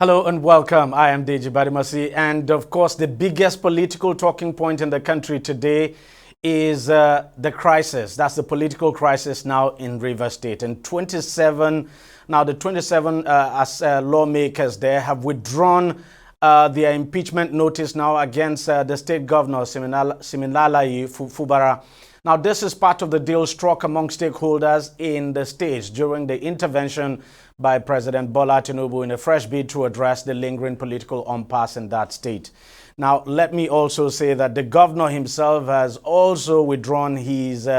Hello and welcome. I am Deji Badimasi, and of course, the biggest political talking point in the country today is the crisis. That's the political crisis now in Rivers State. And 27, now the 27 lawmakers there have withdrawn their impeachment notice now against the state governor, Siminalayi Fubara. Now, this is part of the deal struck among stakeholders in the state during the intervention by President Bola Tinubu in a fresh bid to address the lingering political impasse in that state. Now, let me also say that the governor himself has also withdrawn his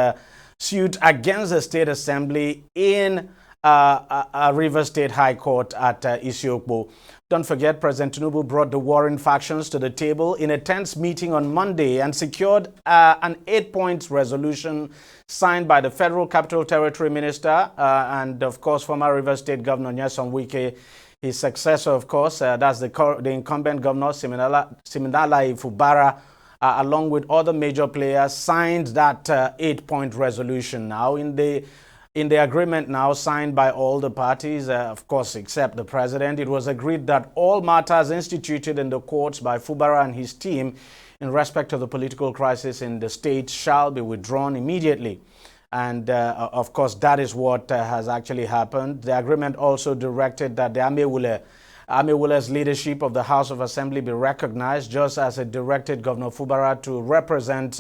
suit against the State Assembly in Rivers State High Court at Isiokpo. Don't forget, President Tinubu brought the warring factions to the table in a tense meeting on Monday and secured an 8-point resolution signed by the Federal Capital Territory Minister and, of course, former Rivers State Governor Nyesom Wike. His successor, of course, that's the incumbent governor, Siminalayi Fubara, along with other major players, signed that 8-point resolution. Now, in the agreement now signed by all the parties, of course, except the president, it was agreed that all matters instituted in the courts by Fubara and his team in respect of the political crisis in the state shall be withdrawn immediately. And, of course, that is what has actually happened. The agreement also directed that the Amewule's leadership of the House of Assembly be recognized, just as it directed Governor Fubara to represent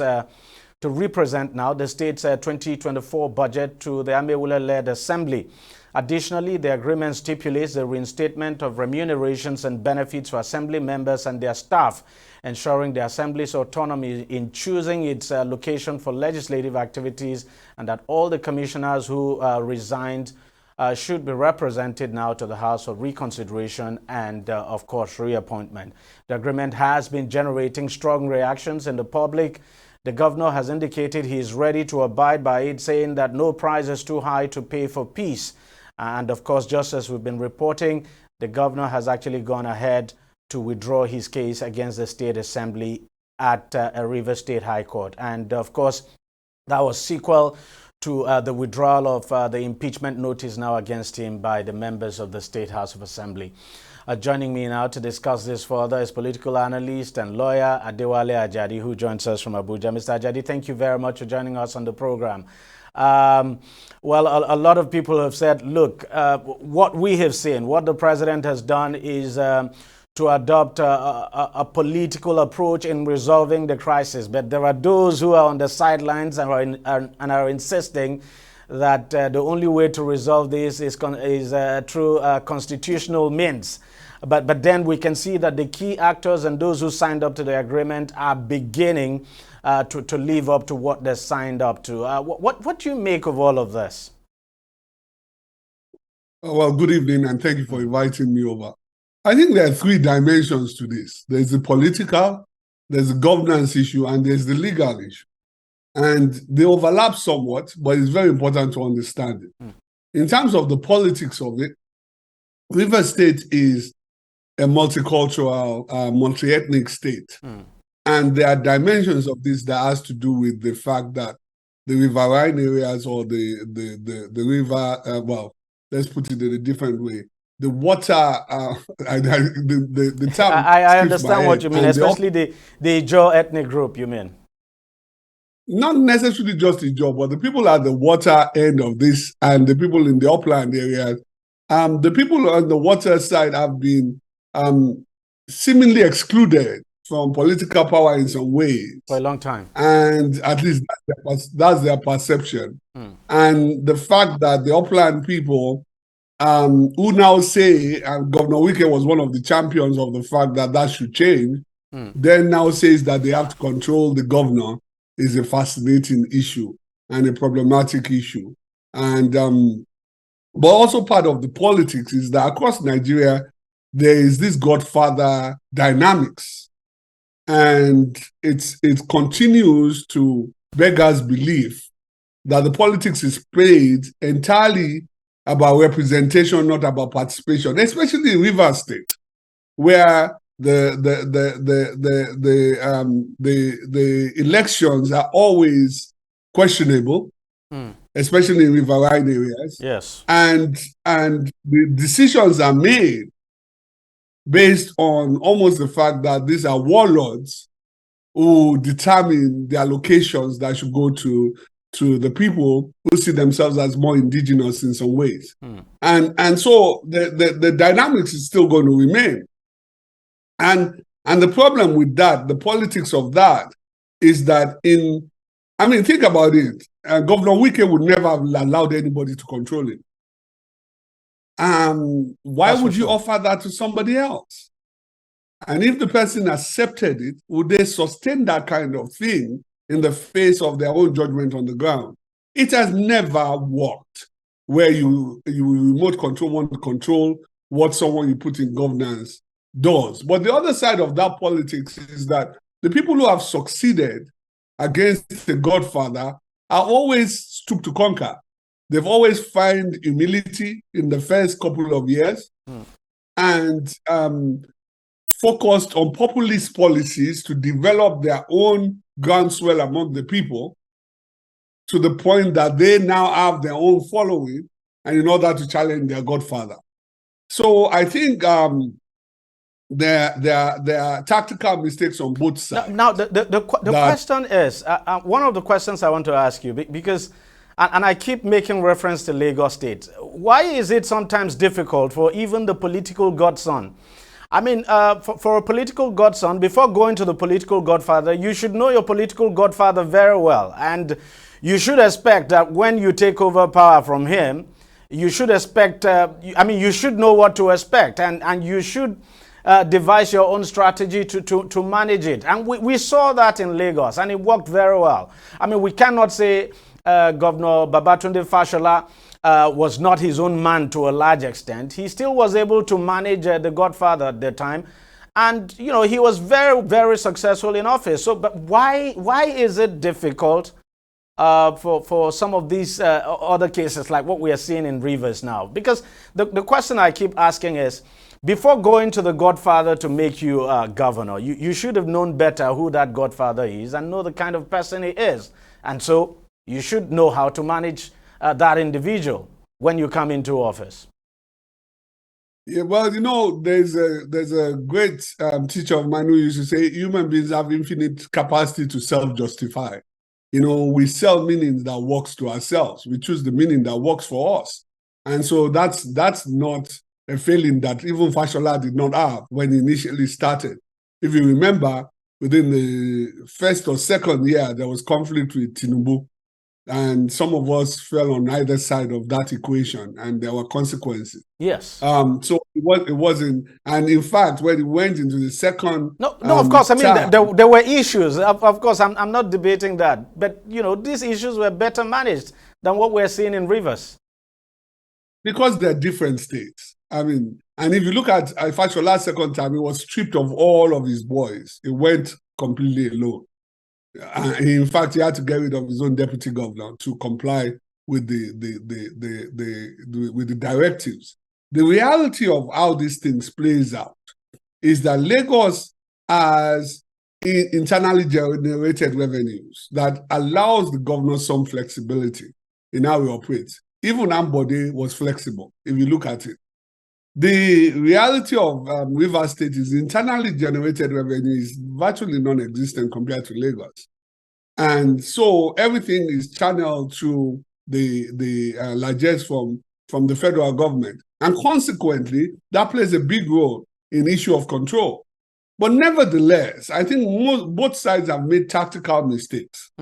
now the state's 2024 budget to the Amewule-led Assembly. Additionally, the agreement stipulates the reinstatement of remunerations and benefits for Assembly members and their staff, ensuring the Assembly's autonomy in choosing its location for legislative activities, and that all the commissioners who resigned should be represented now to the House for reconsideration and, of course, reappointment. The agreement has been generating strong reactions in the public. The governor has indicated he is ready to abide by it, saying that no price is too high to pay for peace. And of course, just as we've been reporting, the governor has actually gone ahead to withdraw his case against the State Assembly at Rivers State High Court. And of course, that was sequel to the withdrawal of the impeachment notice now against him by the members of the State House of Assembly. Joining me now to discuss this further is political analyst and lawyer Adewale Ajadi, who joins us from Abuja. Mr. Ajadi, thank you very much for joining us on the program. Well, a lot of people have said, look, what we have seen, what the president has done is to adopt a political approach in resolving the crisis. But there are those who are on the sidelines and are insisting that the only way to resolve this is through constitutional means. But then we can see that the key actors and those who signed up to the agreement are beginning to live up to what they signed up to. What do you make of all of this? Well, good evening, and thank you for inviting me over. I think there are three dimensions to this. There's the political, there's the governance issue, and there's the legal issue. And they overlap somewhat, but it's very important to understand it. In terms of the politics of it, Rivers State is a multicultural, multi-ethnic state. And there are dimensions of this that has to do with the fact that the riverine areas or the river, well, let's put it in a different way. The water, the term. I understand what you mean, especially the Ijaw ethnic group, you mean? Not necessarily just Ijaw, but the people at the water end of this and the people in the upland areas. The people on the water side have been seemingly excluded from political power in some ways. For a long time. And at least that's their perception. And the fact that the upland people who now say, and Governor Wike was one of the champions of the fact that that should change, then now says that they have to control the governor is a fascinating issue and a problematic issue. And but also part of the politics is that across Nigeria, there is this Godfather dynamics. And it continues to beggars belief that the politics is played entirely about representation, not about participation, especially in Rivers State, where the elections are always questionable, especially in riverine areas. Yes. And the decisions are made based on almost the fact that these are warlords who determine their locations that should go to the people who see themselves as more indigenous in some ways. And so the dynamics is still going to remain. And the problem with that, the politics of that, is that think about it. Governor Wike would never have allowed anybody to control it. Why would you offer that to somebody else? And if the person accepted it, would they sustain that kind of thing in the face of their own judgment on the ground? It has never worked where you remote control want to control what someone you put in governance does. But the other side of that politics is that the people who have succeeded against the Godfather are always stooped to conquer. They've always found humility in the first couple of years and focused on populist policies to develop their own groundswell among the people to the point that they now have their own following and in order to challenge their Godfather. So I think there are tactical mistakes on both sides. Now the question is, one of the questions I want to ask you, because, and I keep making reference to Lagos State, why is it sometimes difficult for even the political godson? I mean, for a political godson, before going to the political godfather, you should know your political godfather very well. And you should expect that when you take over power from him, you should expect, you should know what to expect. And you should devise your own strategy to manage it. And we saw that in Lagos, and it worked very well. I mean, we cannot say Governor Babatunde Fashola was not his own man to a large extent. He still was able to manage the Godfather at the time. And, he was very, very successful in office. So, but why is it difficult for some of these other cases like what we are seeing in Rivers now? Because the question I keep asking is, before going to the Godfather to make you governor, you should have known better who that Godfather is and know the kind of person he is. And so you should know how to manage that individual when you come into office. Yeah, well, there's a great teacher of mine who used to say human beings have infinite capacity to self-justify. We sell meanings that works to ourselves. We choose the meaning that works for us. And so that's not a failing that even Fashola did not have when he initially started. If you remember, within the first or second year, there was conflict with Tinubu. And some of us fell on either side of that equation, and there were consequences. Yes. So it wasn't, and in fact, when it went into the second, no, of course. I mean, there were issues. Of course, I'm not debating that, but these issues were better managed than what we're seeing in Rivers. Because they're different states. I mean, and if you look at Fashola's second time, he was stripped of all of his boys. He went completely alone. In fact, he had to get rid of his own deputy governor to comply with with the directives. The reality of how these things plays out is that Lagos has internally generated revenues that allows the governor some flexibility in how he operates. Even Ambode was flexible, if you look at it. The reality of Rivers State is internally generated revenue is virtually non-existent compared to Lagos. And so everything is channeled through the largesse from the federal government. And consequently, that plays a big role in issue of control. But nevertheless, I think both sides have made tactical mistakes.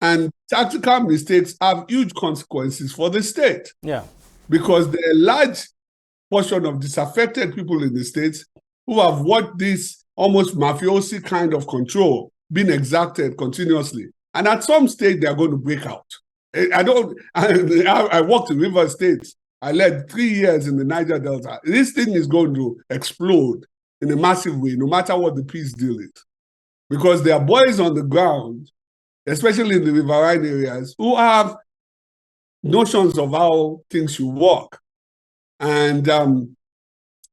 And tactical mistakes have huge consequences for the state. Yeah. Because there are large portion of disaffected people in the states who have watched this almost mafiosi kind of control being exacted continuously. And at some stage, they are going to break out. I worked in Rivers State. I led 3 years in the Niger Delta. This thing is going to explode in a massive way, no matter what the peace deal is. Because there are boys on the ground, especially in the riverine areas, who have notions of how things should work. And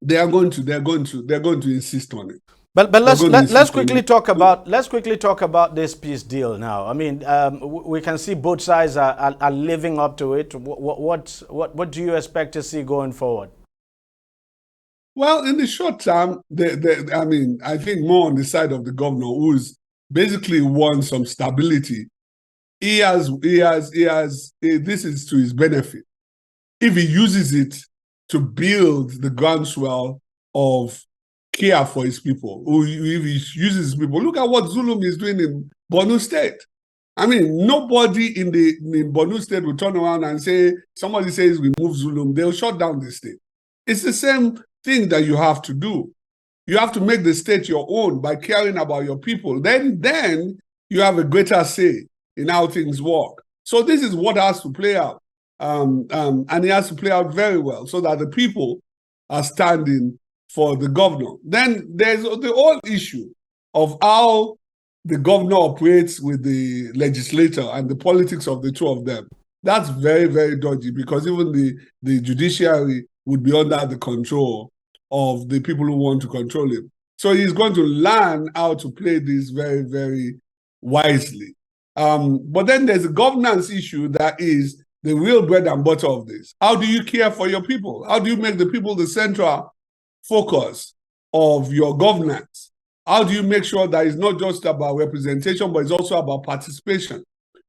they're going to insist on it. But let's quickly talk about this peace deal now. I mean, we can see both sides are living up to it. What do you expect to see going forward? Well, in the short term, I mean, I think more on the side of the governor, who's basically wants some stability. This is to his benefit. If he uses it to build the groundswell of care for his people, or if he uses people, look at what Zulum is doing in Borno State. I mean, nobody in Borno State will turn around and say, somebody says we move Zulum, they'll shut down the state. It's the same thing that you have to do. You have to make the state your own by caring about your people. Then you have a greater say in how things work. So this is what has to play out. And it has to play out very well so that the people are standing for the governor. Then there's the whole issue of how the governor operates with the legislator and the politics of the two of them. That's very, very dodgy, because even the judiciary would be under the control of the people who want to control him. So he's going to learn how to play this very, very wisely. But then there's a governance issue that is the real bread and butter of this. How do you care for your people? How do you make the people the central focus of your governance? How do you make sure that it's not just about representation, but it's also about participation?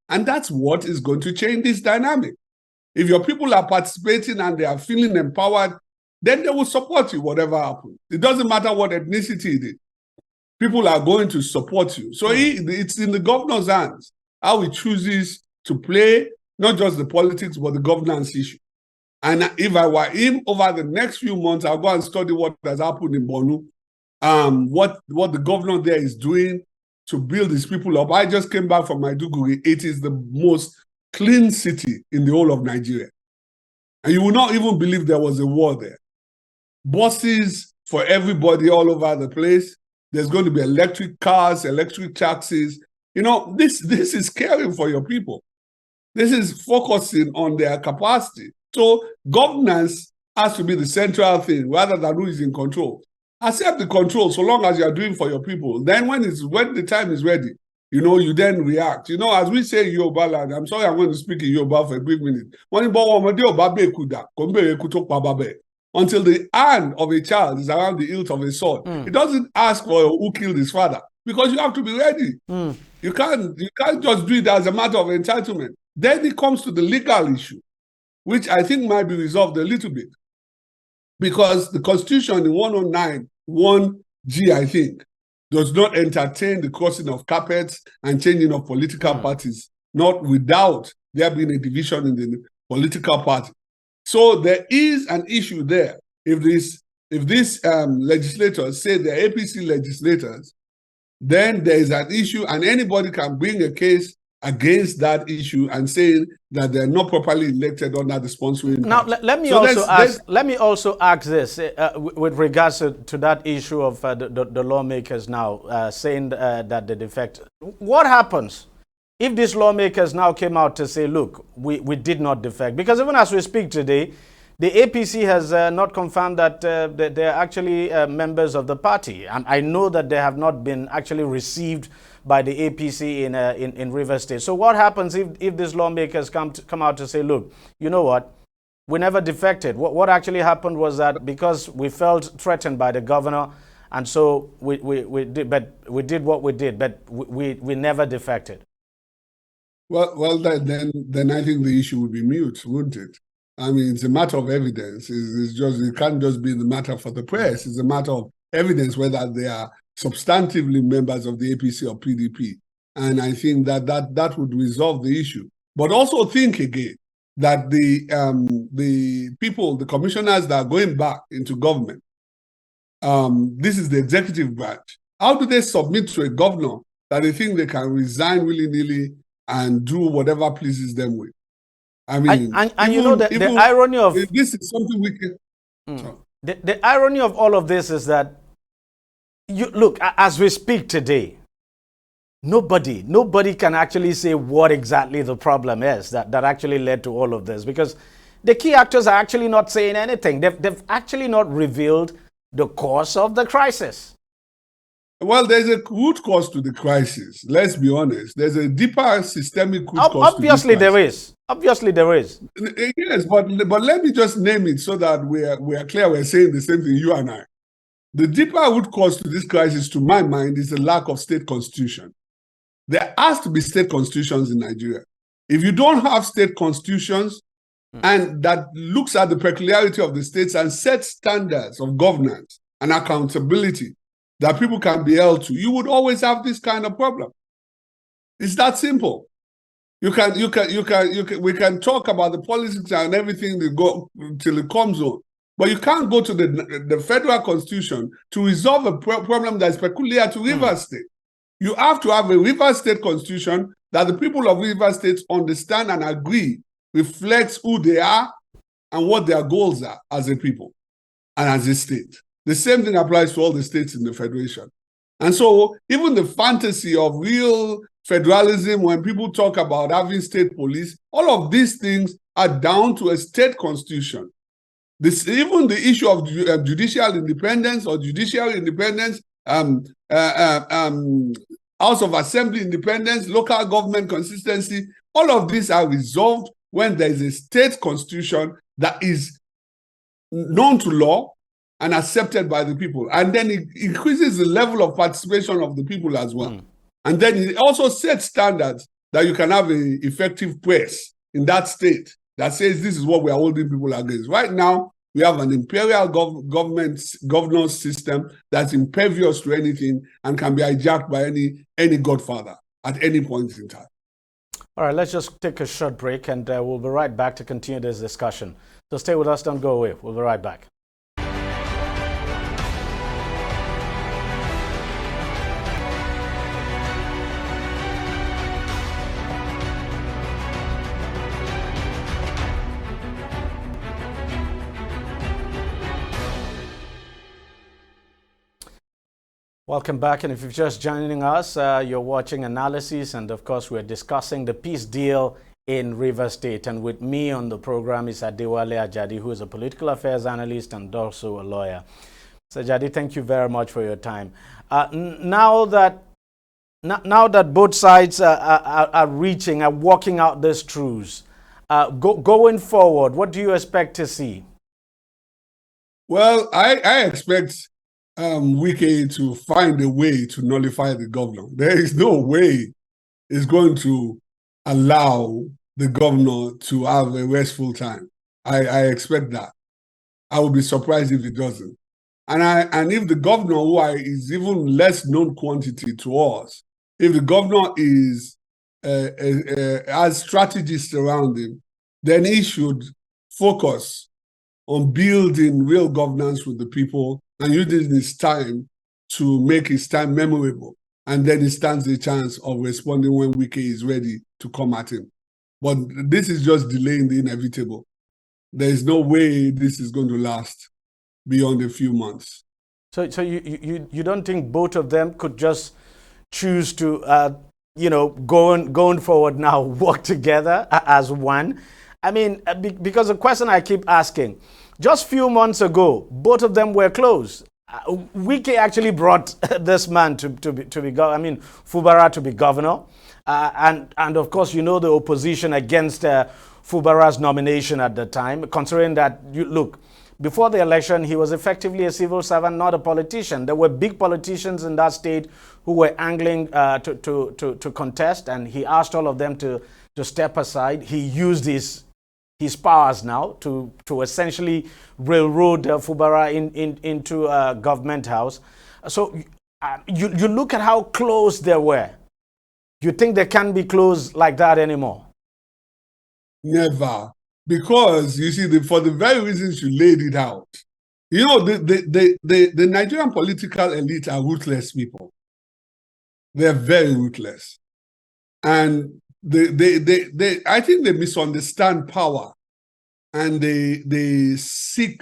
And that's what is going to change this dynamic. If your people are participating and they are feeling empowered, then they will support you, whatever happens. It doesn't matter what ethnicity it is. People are going to support you. So it's in the governor's hands how he chooses to play not just the politics, but the governance issue. And if I were him, over the next few months, I'll go and study what has happened in Borno, what the governor there is doing to build his people up. I just came back from Maiduguri. It is the most clean city in the whole of Nigeria. And you will not even believe there was a war there. Buses for everybody all over the place. There's going to be electric cars, electric taxis. You know, this is caring for your people. This is focusing on their capacity. So governance has to be the central thing rather than who is in control. Accept the control so long as you are doing for your people. Then when the time is ready, you know, you then react. You know, as we say in Yoruba land, I'm sorry I'm going to speak in Yoruba for a brief minute. Until the hand of a child is around the hilt of a sword. It doesn't ask for who killed his father, because you have to be ready. You can't just do it as a matter of entitlement. Then it comes to the legal issue, which I think might be resolved a little bit. Because the Constitution in 109, 1G, I think, does not entertain the crossing of carpets and changing of political parties, not without there being a division in the political party. So there is an issue there. If these legislators say they're APC legislators, then there is an issue, and anybody can bring a case against that issue and say that they're not properly elected under the sponsoring. Now, let me also ask this with regards to that issue of the lawmakers now saying that they defect. What happens if these lawmakers now came out to say, look, we did not defect? Because even as we speak today, the APC has not confirmed that they're actually members of the party. And I know that they have not been actually received by the APC in Rivers State. So what happens if these lawmakers come out to say, look, you know what, we never defected. What actually happened was that because we felt threatened by the governor, and so we did what we did, but we never defected. Well, then I think the issue would be mute, wouldn't it? I mean, it's a matter of evidence. It can't just be the matter for the press. It's a matter of evidence whether they are substantively members of the APC or PDP. And I think that would resolve the issue. But also think again that the people, the commissioners that are going back into government, this is the executive branch. How do they submit to a governor that they think they can resign willy-nilly and do whatever pleases them with? I mean, and you know, the irony of this is something we can. The irony of all of this is that, you look, as we speak today, nobody can actually say what exactly the problem is that actually led to all of this, because the key actors are actually not saying anything. They've actually not revealed the cause of the crisis. Well, there's a root cause to the crisis. Let's be honest. There's a deeper systemic root cause Obviously to this crisis. there is. Obviously there is. Yes, but let me just name it so that we are clear. We're saying the same thing, you and I. The deeper root cause to this crisis, to my mind, is the lack of state constitution. There has to be state constitutions in Nigeria. If you don't have state constitutions and that looks at the peculiarity of the states and sets standards of governance and accountability that people can be held to, you would always have this kind of problem. It's that simple. We can talk about the politics and everything that go till it comes on, but you can't go to the federal constitution to resolve a problem that is peculiar to Rivers State. You have to have a Rivers State constitution that the people of Rivers State understand and agree reflects who they are and what their goals are as a people and as a state. The same thing applies to all the states in the federation. And so even the fantasy of real federalism, when people talk about having state police, all of these things are down to a state constitution. Even the issue of judicial independence or judicial independence, House of Assembly independence, local government consistency, all of these are resolved when there is a state constitution that is known to law and accepted by the people. And then it increases the level of participation of the people as well. And then it also sets standards that you can have an effective press in that state that says this is what we are holding people against. Right now, we have an imperial governance system that's impervious to anything and can be hijacked by any godfather at any point in time. All right, let's just take a short break and we'll be right back to continue this discussion. So stay with us, don't go away. We'll be right back. Welcome back, and if you're just joining us, you're watching Analysis, and of course we're discussing the peace deal in Rivers State. And with me on the program is Adewale Ajadi, who is a political affairs analyst and also a lawyer. So Ajadi, thank you very much for your time. Now that both sides are working out this truce, going forward, what do you expect to see? Well, I expect Wike to find a way to nullify the governor. There is no way it's going to allow the governor to have a restful time. I expect that. I would be surprised if it doesn't. And if the governor, who is even less known quantity to us, if the governor is has strategists around him, then he should focus on building real governance with the people and using his time to make his time memorable. And then he stands a chance of responding when Wike is ready to come at him. But this is just delaying the inevitable. There is no way this is going to last beyond a few months. So you don't think both of them could just choose to, going forward now, work together as one? I mean, because the question I keep asking, just a few months ago, both of them were close. Wike actually brought this man to be Fubara to be governor. And of course, the opposition against Fubara's nomination at the time, considering that, before the election, he was effectively a civil servant, not a politician. There were big politicians in that state who were angling to contest, and he asked all of them to step aside. He used his powers now to essentially railroad Fubara into a government house. So you look at how close they were. You think they can't be close like that anymore? Never. Because, you see, for the very reasons you laid it out, the Nigerian political elite are ruthless people. They're very ruthless. And I think they misunderstand power, and they seek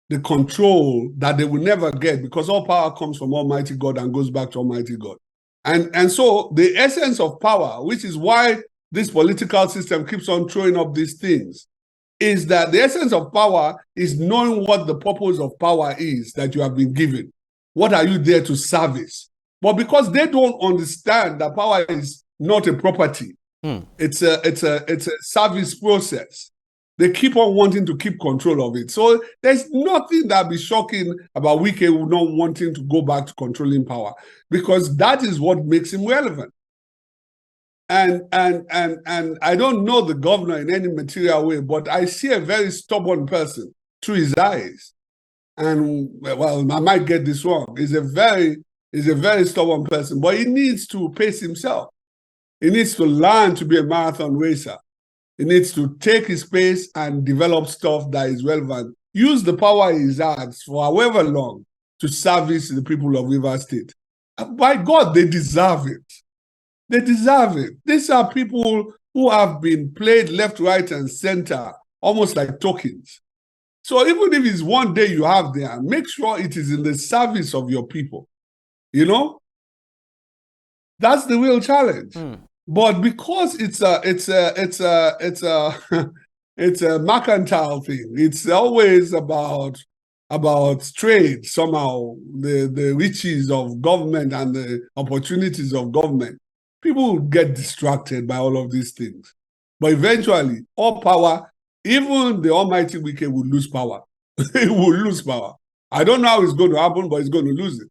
the control that they will never get, because all power comes from Almighty God and goes back to Almighty God. And so the essence of power, which is why this political system keeps on throwing up these things, is that the essence of power is knowing what the purpose of power is that you have been given. What are you there to service? But because they don't understand that power is not a property, it's a service process. They keep on wanting to keep control of it. So there's nothing that be shocking about Wike not wanting to go back to controlling power, because that is what makes him relevant. And I don't know the governor in any material way, but I see a very stubborn person through his eyes. And well, I might get this wrong. He's a very stubborn person, but he needs to pace himself. He needs to learn to be a marathon racer. He needs to take his pace and develop stuff that is relevant. Use the power he has for however long to service the people of Rivers State. By God, they deserve it. They deserve it. These are people who have been played left, right, and center, almost like tokens. So even if it's one day you have there, make sure it is in the service of your people. You know? That's the real challenge. But because it's a it's a mercantile thing. It's always about trade somehow, the riches of government and the opportunities of government. People get distracted by all of these things. But eventually, all power, even the almighty Wike will lose power. He will lose power. I don't know how it's going to happen, but it's going to lose it.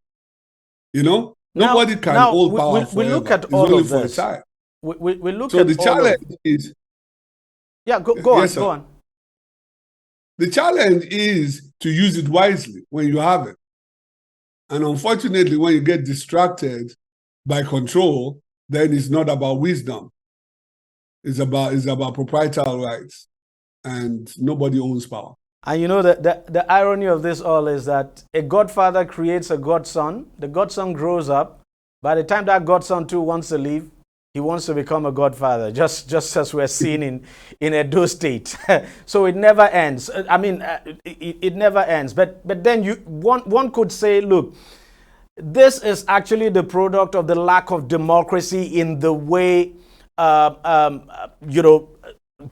You know? Nobody can hold power forever. We look at it's all only of for this. a time. We look so at the challenge is... Yeah, go on. The challenge is to use it wisely when you have it. And unfortunately, when you get distracted by control, then it's not about wisdom. It's about proprietary rights. And nobody owns power. And you know, the irony of this all is that a godfather creates a godson. The godson grows up. By the time that godson too wants to leave, he wants to become a godfather, just as we're seeing in Edo State. So it never ends. I mean, it never ends. But then one could say, look, this is actually the product of the lack of democracy in the way,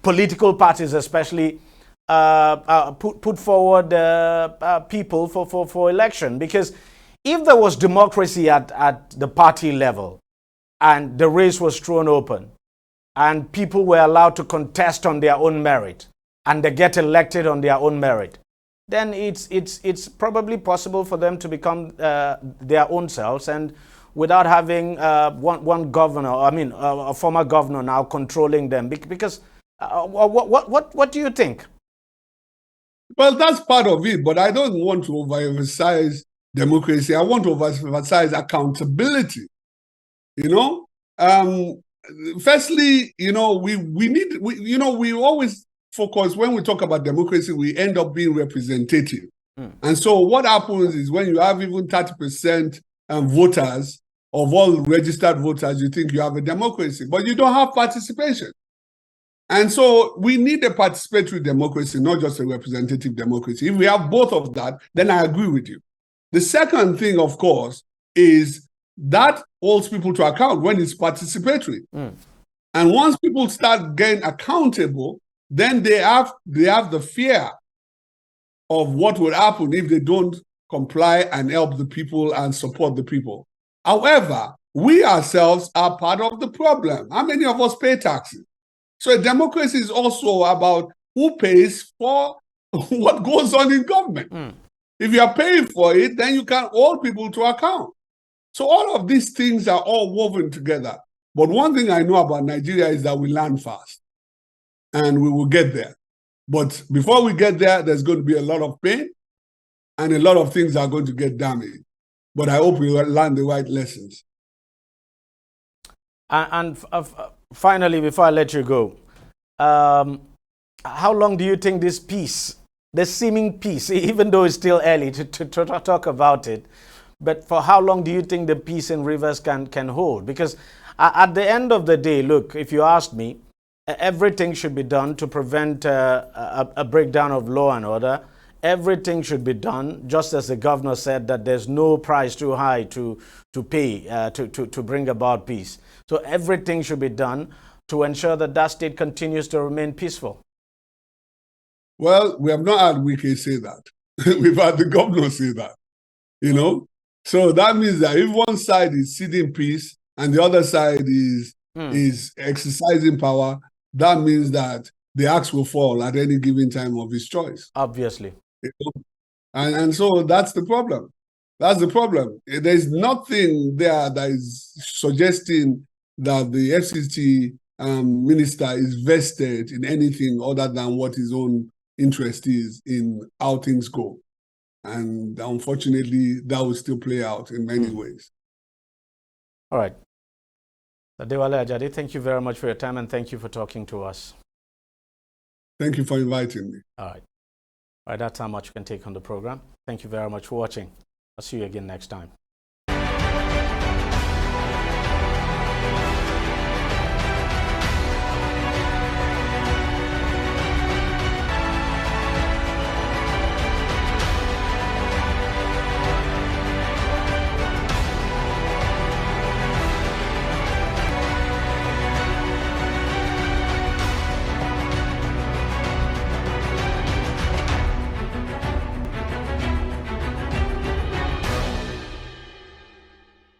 political parties especially put forward people for election. Because if there was democracy at the party level, and the race was thrown open, and people were allowed to contest on their own merit, and they get elected on their own merit, then it's probably possible for them to become their own selves, and without having one governor, a former governor now controlling them. Because what do you think? Well, that's part of it, but I don't want to overemphasize democracy. I want to overemphasize accountability. You know, firstly, we always focus when we talk about democracy, we end up being representative. And so what happens is when you have even 30% voters of all registered voters, you think you have a democracy, but you don't have participation. And so we need a participatory democracy, not just a representative democracy. If we have both of that, then I agree with you. The second thing, of course, is that holds people to account when it's participatory. And once people start getting accountable, then they have the fear of what will happen if they don't comply and help the people and support the people. However, we ourselves are part of the problem. How many of us pay taxes? So democracy is also about who pays for what goes on in government. If you are paying for it, then you can hold people to account. So all of these things are all woven together. But one thing I know about Nigeria is that we learn fast. And we will get there. But before we get there, there's going to be a lot of pain. And a lot of things are going to get damaged. But I hope we will learn the right lessons. And finally, before I let you go, how long do you think this peace, the seeming peace, even though it's still early to talk about it, but for how long do you think the peace in Rivers can hold? Because at the end of the day, look, if you ask me, everything should be done to prevent a breakdown of law and order. Everything should be done, just as the governor said, that there's no price too high to pay to bring about peace. So everything should be done to ensure that that state continues to remain peaceful. Well, we have not had Wike say that. We've had the governor say that, So that means that if one side is sitting peace and the other side is exercising power, that means that the axe will fall at any given time of his choice. Obviously. You know? And so that's the problem. That's the problem. There's nothing there that is suggesting that the FCT minister is vested in anything other than what his own interest is in how things go. And unfortunately, that will still play out in many ways. All right. Adewale Ajadi, thank you very much for your time and thank you for talking to us. Thank you for inviting me. All right. All right, that's how much you can take on the program. Thank you very much for watching. I'll see you again next time.